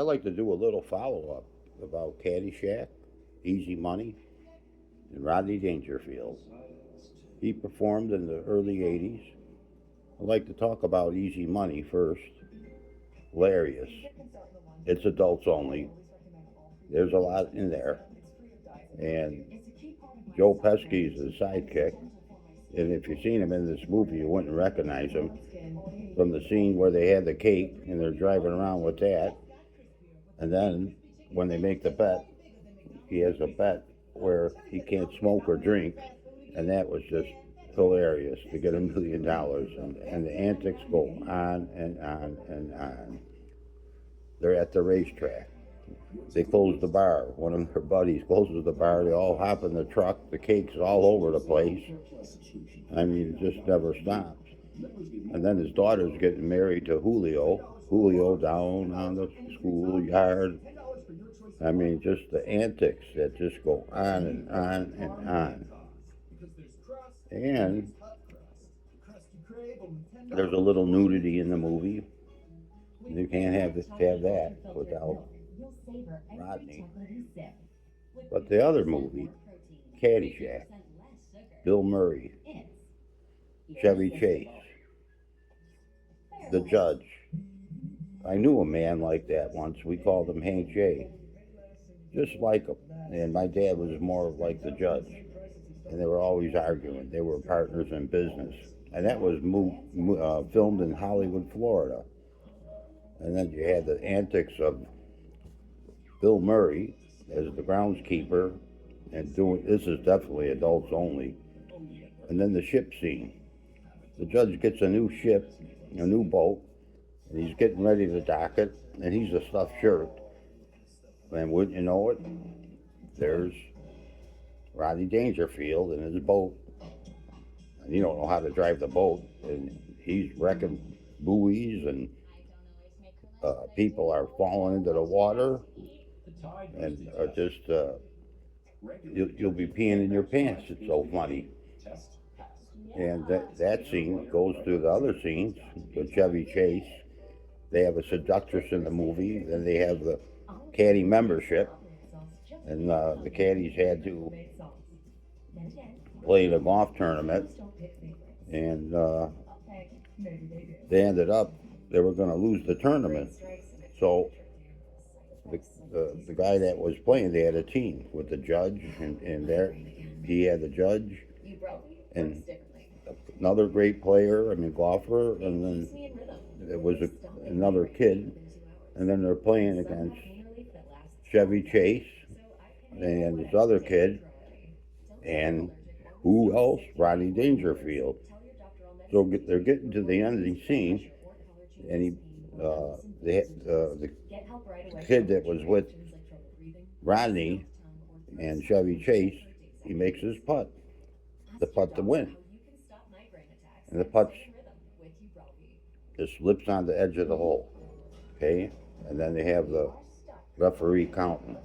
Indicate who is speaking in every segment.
Speaker 1: I'd like to do a little follow-up about Caddyshack, Easy Money, and Rodney Dangerfield. He performed in the early 80s. I'd like to talk about Easy Money first. Hilarious. It's adults only. There's a lot in there. And Joe Pesci's the sidekick. And if you've seen him in this movie, you wouldn't recognize him from the scene where they had the cake and they're driving around with that. And then when they make the bet, he has a bet where he can't smoke or drink. And that was just hilarious to get $1 million. And the antics go on and on and on. They're at the racetrack. They close the bar. One of their buddies closes the bar. They all hop in the truck. The cake's all over the place. I mean, it just never stops. And then his daughter's getting married to Julio. Julio down on the schoolyard. I mean, just the antics that just go on and on and on. And there's a little nudity in the movie. You can't have that without Rodney. But the other movie, Caddyshack, Bill Murray, Chevy Chase, the judge. I knew a man like that once. We called him Hank J. Just like him. And my dad was more like the judge. And they were always arguing. They were partners in business. And that was filmed in Hollywood, Florida. And then you had the antics of Bill Murray as the groundskeeper and doing, this is definitely adults only. And then the ship scene. The judge gets a new ship, a new boat, and he's getting ready to dock it, and he's a stuffed shirt. And wouldn't you know it, there's Rodney Dangerfield in his boat. And you don't know how to drive the boat, and he's wrecking buoys, and people are falling into the water, and you'll be peeing in your pants. It's so funny. And that scene goes through the other scenes with Chevy Chase. They have a seductress in the movie. Then they have the caddy membership. And the caddies had to play the golf tournament. And they ended up, they were going to lose the tournament. So the guy that was playing, they had a team with the judge. And there he had the judge. And another great player, golfer, and then there was another kid, and then they're playing against Chevy Chase and this other kid, and who else? Rodney Dangerfield. So they're getting to the end of the scene, and the kid that was with Rodney and Chevy Chase, he makes his putt, the putt to win. And the putt just slips on the edge of the hole, okay? And then they have the referee counting.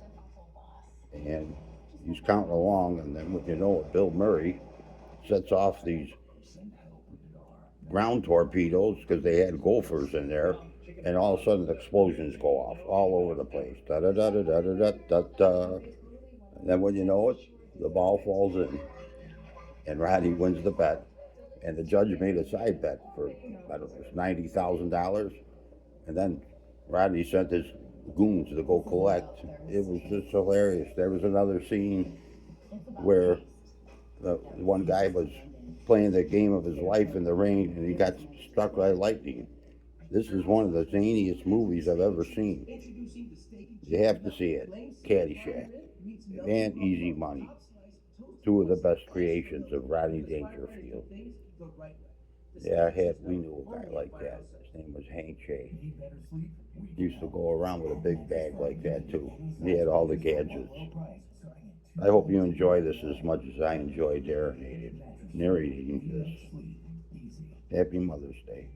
Speaker 1: And he's counting along, and then what you know it, Bill Murray sets off these ground torpedoes, because they had golfers in there, and all of a sudden the explosions go off all over the place. Da-da-da-da-da-da-da-da. And then when you know it, the ball falls in, and Rodney wins the bet. And the judge made a side bet for, I don't know, $90,000. And then Rodney sent his goons to go collect. It was just hilarious. There was another scene where the one guy was playing the game of his life in the rain, and he got struck by lightning. This is one of the zaniest movies I've ever seen. You have to see it. Caddyshack and Easy Money. Two of the best creations of Rodney Dangerfield. Yeah, we knew a guy like that. His name was Hank J. He used to go around with a big bag like that too. He had all the gadgets. I hope you enjoy this as much as I enjoyed narrating this. Happy Mother's Day.